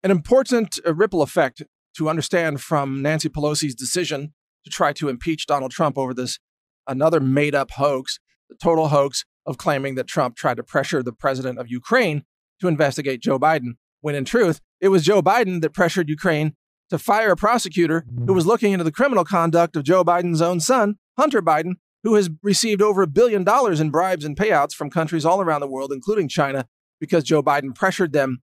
An important ripple effect to understand from Nancy Pelosi's decision to try to impeach Donald Trump over this another made-up hoax, the total hoax of claiming that Trump tried to pressure the president of Ukraine to investigate Joe Biden, when in truth, it was Joe Biden that pressured Ukraine to fire a prosecutor who was looking into the criminal conduct of Joe Biden's own son, Hunter Biden, who has received over $1 billion in bribes and payouts from countries all around the world, including China, because Joe Biden pressured them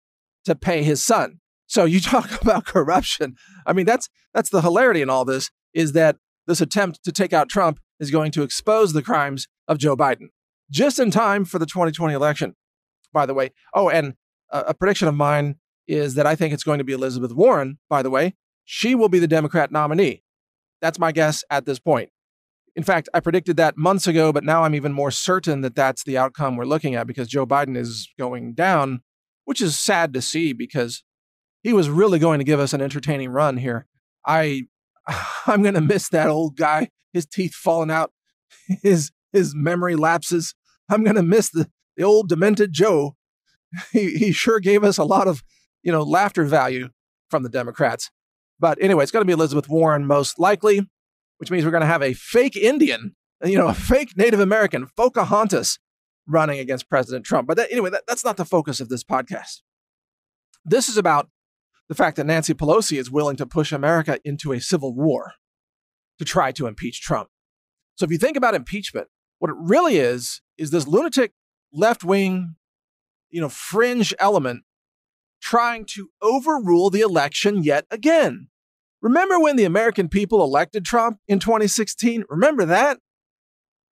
to pay his son. So you talk about corruption. I mean, that's the hilarity in all this, is that this attempt to take out Trump is going to expose the crimes of Joe Biden just in time for the 2020 election, by the way. Oh, and a prediction of mine is that I think it's going to be Elizabeth Warren, by the way. She will be the Democrat nominee. That's my guess at this point. In fact, I predicted that months ago, but now I'm even more certain that that's the outcome we're looking at, because Joe Biden is going down, which is sad to see because he was really going to give us an entertaining run here. I'm going to miss that old guy, his teeth falling out, his memory lapses. I'm going to miss the old demented Joe. He sure gave us a lot of, laughter value from the Democrats. But anyway, it's going to be Elizabeth Warren most likely, which means we're going to have a fake Indian, a fake Native American, Pocahontas, running against President Trump. But that's not the focus of this podcast. This is about the fact that Nancy Pelosi is willing to push America into a civil war to try to impeach Trump. So if you think about impeachment, what it really is this lunatic left-wing, fringe element trying to overrule the election yet again. Remember when the American people elected Trump in 2016? Remember that?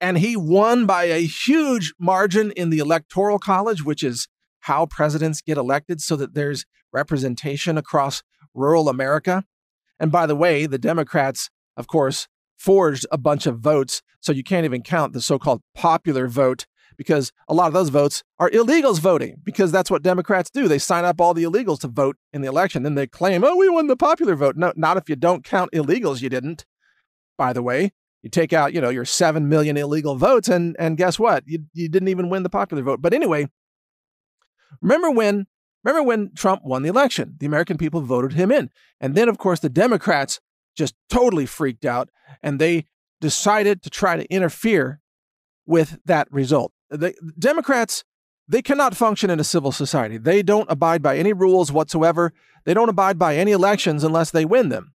And he won by a huge margin in the Electoral College, which is how presidents get elected so that there's representation across rural America. And by the way, the Democrats, of course, forged a bunch of votes, so you can't even count the so-called popular vote, because a lot of those votes are illegals voting, because that's what Democrats do. They sign up all the illegals to vote in the election. Then they claim, oh, we won the popular vote. No, not if you don't count illegals. You didn't. By the way, you take out, your 7 million illegal votes, and guess what? You didn't even win the popular vote. But anyway, remember when Trump won the election? The American people voted him in. And then, of course, the Democrats just totally freaked out, and they decided to try to interfere with that result. The Democrats, they cannot function in a civil society. They don't abide by any rules whatsoever. They don't abide by any elections unless they win them.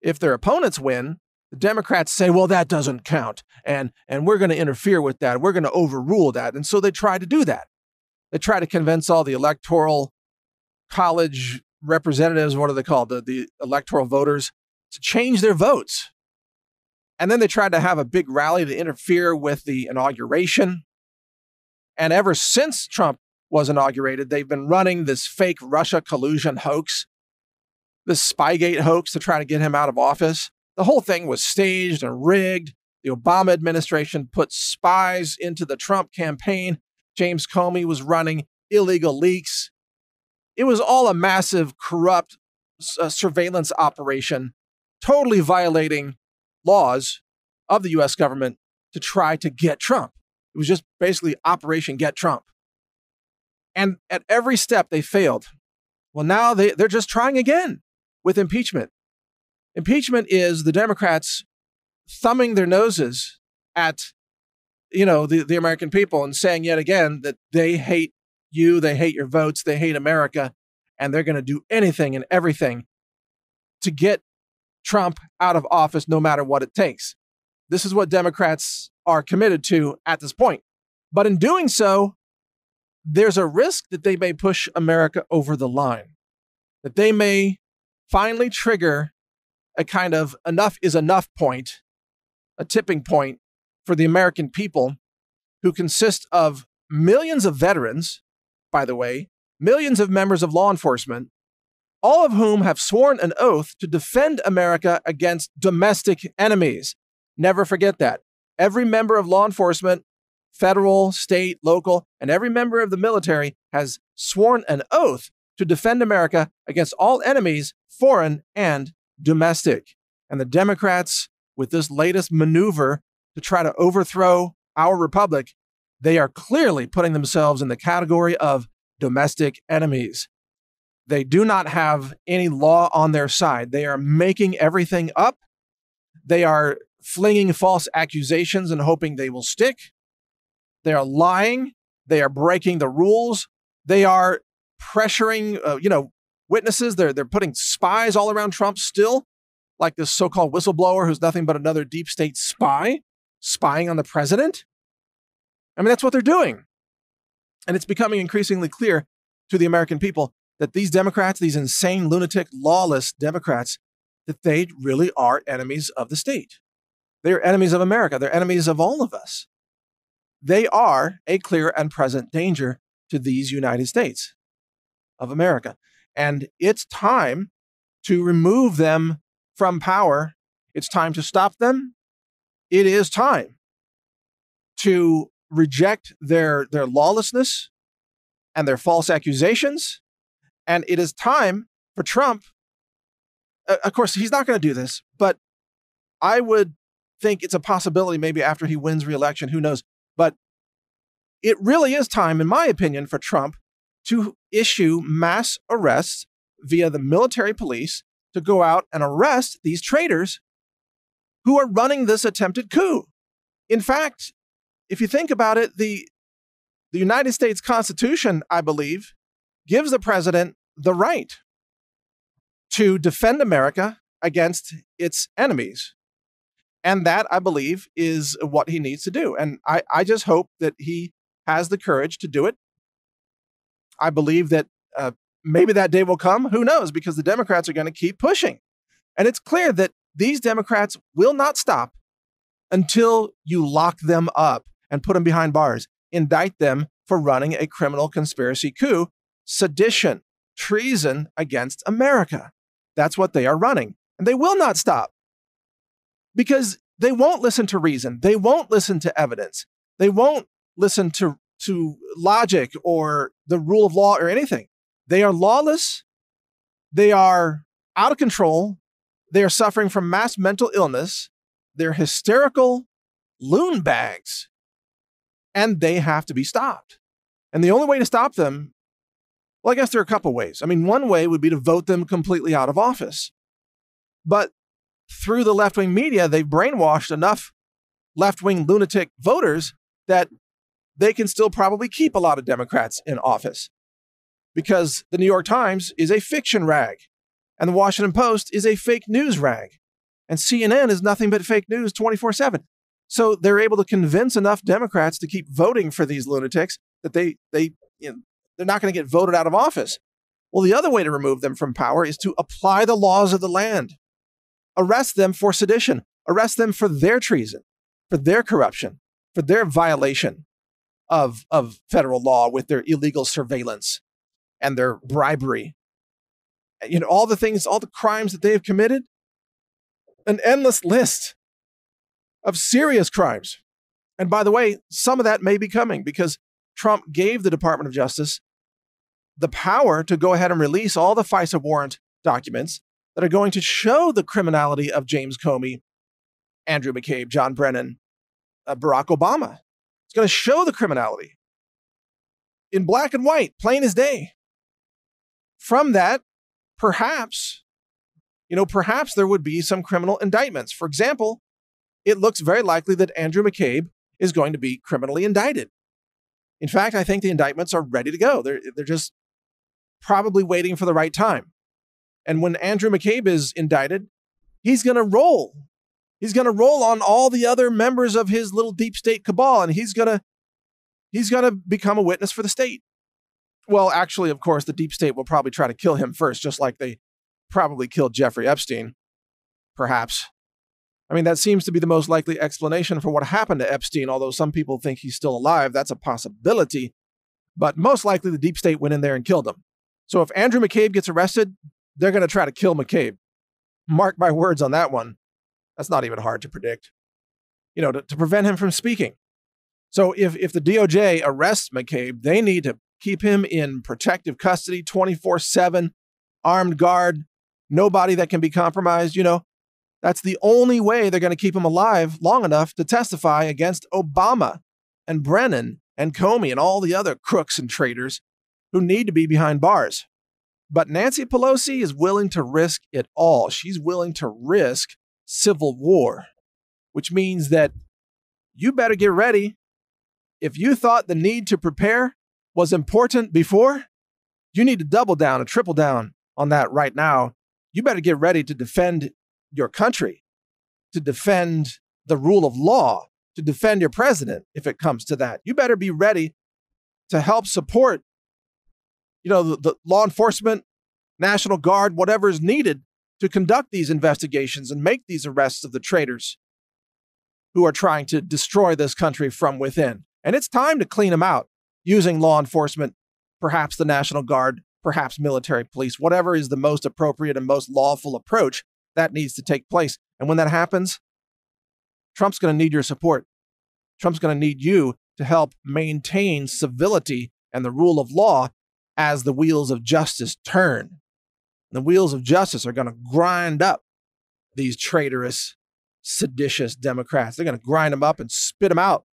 If their opponents win, the Democrats say, well, that doesn't count, and we're going to interfere with that. We're going to overrule that. And so they try to do that. They try to convince all the Electoral College representatives, what are they called, the electoral voters, to change their votes. And then they tried to have a big rally to interfere with the inauguration. And ever since Trump was inaugurated, they've been running this fake Russia collusion hoax, this Spygate hoax to try to get him out of office. The whole thing was staged and rigged. The Obama administration put spies into the Trump campaign. James Comey was running illegal leaks. It was all a massive, corrupt surveillance operation, totally violating laws of the U.S. government to try to get Trump. It was just basically Operation Get Trump. And at every step, they failed. Well, now they're just trying again with impeachment. Impeachment is the Democrats thumbing their noses at, the American people and saying yet again that they hate you, they hate your votes, they hate America, and they're going to do anything and everything to get Trump out of office no matter what it takes. This is what Democrats are committed to at this point. But in doing so, there's a risk that they may push America over the line, that they may finally trigger a kind of enough is enough point, a tipping point for the American people, who consist of millions of veterans, by the way, millions of members of law enforcement, all of whom have sworn an oath to defend America against domestic enemies. Never forget that. Every member of law enforcement, federal, state, local, and every member of the military has sworn an oath to defend America against all enemies, foreign and domestic. And the Democrats, with this latest maneuver to try to overthrow our republic, they are clearly putting themselves in the category of domestic enemies. They do not have any law on their side. They are making everything up. They are flinging false accusations and hoping they will stick. They are lying. They are breaking the rules. They are pressuring, witnesses. They're putting spies all around Trump still, like this so-called whistleblower who's nothing but another deep state spy, spying on the president. I mean, that's what they're doing. And it's becoming increasingly clear to the American people that these Democrats, these insane, lunatic, lawless Democrats, that they really are enemies of the state. They're enemies of America. They're enemies of all of us. They are a clear and present danger to these United States of America. And it's time to remove them from power. It's time to stop them. It is time to reject their lawlessness and their false accusations. And it is time for Trump. Of course, he's not going to do this, but I would think it's a possibility maybe after he wins re-election, who knows? But it really is time, in my opinion, for Trump to issue mass arrests via the military police to go out and arrest these traitors who are running this attempted coup. In fact, if you think about it, the United States Constitution, I believe, gives the president the right to defend America against its enemies. And that, I believe, is what he needs to do. And I just hope that he has the courage to do it. I believe that maybe that day will come. Who knows? Because the Democrats are going to keep pushing. And it's clear that these Democrats will not stop until you lock them up and put them behind bars, indict them for running a criminal conspiracy coup, sedition, treason against America. That's what they are running. And they will not stop because they won't listen to reason. They won't listen to evidence. They won't listen to logic or the rule of law or anything. They are lawless. They are out of control. They are suffering from mass mental illness. They're hysterical loon bags, and they have to be stopped. And the only way to stop them, well, I guess there are a couple ways. I mean, one way would be to vote them completely out of office. But through the left-wing media, they've brainwashed enough left-wing lunatic voters that they can still probably keep a lot of Democrats in office because the New York Times is a fiction rag and the Washington Post is a fake news rag and CNN is nothing but fake news 24/7. So they're able to convince enough Democrats to keep voting for these lunatics that they're not going to get voted out of office. Well, the other way to remove them from power is to apply the laws of the land. Arrest them for sedition. Arrest them for their treason, for their corruption, for their violation of federal law with their illegal surveillance and their bribery. All the things, all the crimes that they have committed. An endless list of serious crimes. And by the way, some of that may be coming because Trump gave the Department of Justice the power to go ahead and release all the FISA warrant documents that are going to show the criminality of James Comey, Andrew McCabe, John Brennan, Barack Obama. It's going to show the criminality in black and white, plain as day. From that, perhaps there would be some criminal indictments. For example, it looks very likely that Andrew McCabe is going to be criminally indicted. In fact, I think the indictments are ready to go. They're just probably waiting for the right time. And when Andrew McCabe is indicted, he's going to roll. He's going to roll on all the other members of his little deep state cabal, and he's going to become a witness for the state. Well, actually, of course, the deep state will probably try to kill him first, just like they probably killed Jeffrey Epstein, perhaps. I mean, that seems to be the most likely explanation for what happened to Epstein, although some people think he's still alive. That's a possibility. But most likely the deep state went in there and killed him. So if Andrew McCabe gets arrested, they're going to try to kill McCabe. Mark my words on that one. That's not even hard to predict, to prevent him from speaking. So if the DOJ arrests McCabe, they need to keep him in protective custody, 24/7, armed guard, nobody that can be compromised. That's the only way they're going to keep him alive long enough to testify against Obama and Brennan and Comey and all the other crooks and traitors who need to be behind bars. But Nancy Pelosi is willing to risk it all. She's willing to risk civil war, which means that you better get ready. If you thought the need to prepare was important before, you need to double down and triple down on that right now. You better get ready to defend your country, to defend the rule of law, to defend your president if it comes to that. You better be ready to help support, the law enforcement, National Guard, whatever is needed to conduct these investigations and make these arrests of the traitors who are trying to destroy this country from within. And it's time to clean them out using law enforcement, perhaps the National Guard, perhaps military police, whatever is the most appropriate and most lawful approach that needs to take place. And when that happens, Trump's going to need your support. Trump's going to need you to help maintain civility and the rule of law as the wheels of justice turn. The wheels of justice are going to grind up these traitorous, seditious Democrats. They're going to grind them up and spit them out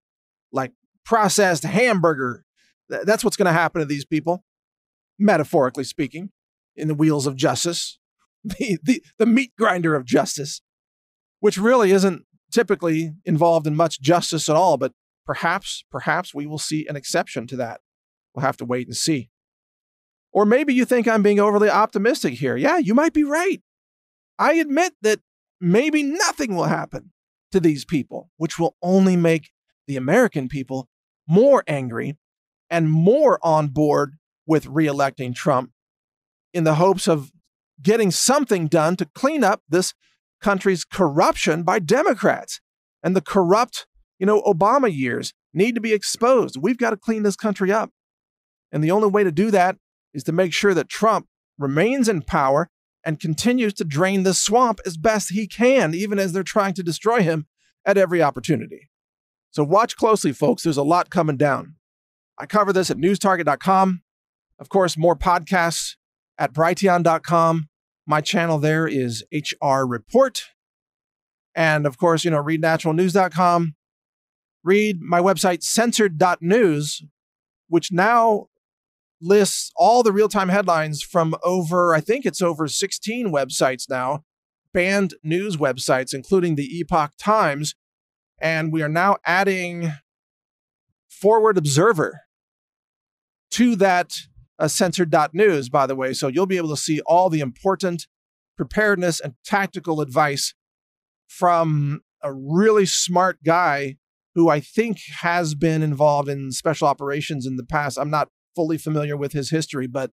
like processed hamburger. That's what's going to happen to these people, metaphorically speaking, in the wheels of justice, the meat grinder of justice, which really isn't typically involved in much justice at all, but perhaps we will see an exception to that. We'll have to wait and see. Or maybe you think I'm being overly optimistic here. Yeah, you might be right. I admit that maybe nothing will happen to these people, which will only make the American people more angry and more on board with re-electing Trump in the hopes of getting something done to clean up this country's corruption by Democrats. And the corrupt, Obama years need to be exposed. We've got to clean this country up. And the only way to do that is to make sure that Trump remains in power and continues to drain the swamp as best he can, even as they're trying to destroy him at every opportunity. So watch closely, folks. There's a lot coming down. I cover this at newstarget.com. Of course, more podcasts at brighteon.com. My channel there is HR Report. And of course, read naturalnews.com. Read my website, censored.news, which now lists all the real-time headlines from over 16 websites now, banned news websites, including the Epoch Times. And we are now adding Forward Observer to that censored.news, by the way. So you'll be able to see all the important preparedness and tactical advice from a really smart guy who I think has been involved in special operations in the past. I'm not fully familiar with his history, but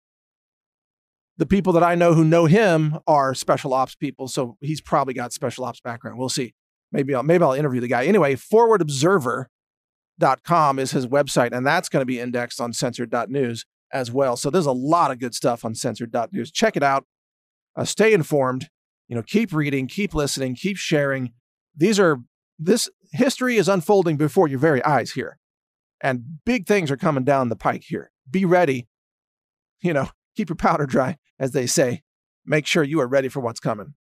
the people that I know who know him are special ops people. So he's probably got special ops background. We'll see. Maybe I'll interview the guy. Anyway, forwardobserver.com is his website, and that's going to be indexed on censored.news as well. So there's a lot of good stuff on censored.news. Check it out. Stay informed. Keep reading, keep listening, keep sharing. This history is unfolding before your very eyes here. And big things are coming down the pike here. Be ready. Keep your powder dry, as they say. Make sure you are ready for what's coming.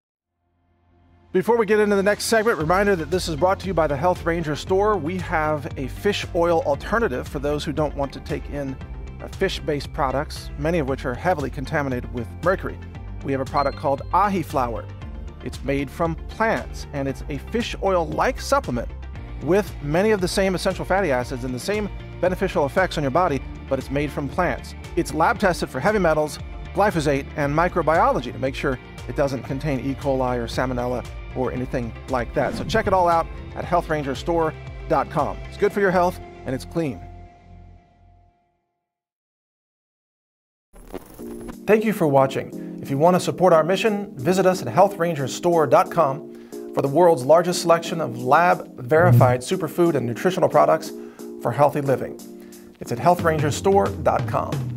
Before we get into the next segment, reminder that this is brought to you by the Health Ranger store. We have a fish oil alternative for those who don't want to take in fish-based products, many of which are heavily contaminated with mercury. We have a product called ahi flour. It's made from plants, and it's a fish oil-like supplement with many of the same essential fatty acids and the same beneficial effects on your body, but it's made from plants. It's lab tested for heavy metals, glyphosate, and microbiology to make sure it doesn't contain E. coli or salmonella or anything like that. So check it all out at healthrangerstore.com. It's good for your health, and it's clean. Thank you for watching. If you want to support our mission, visit us at healthrangerstore.com for the world's largest selection of lab-verified superfood and nutritional products for healthy living. It's at healthrangerstore.com.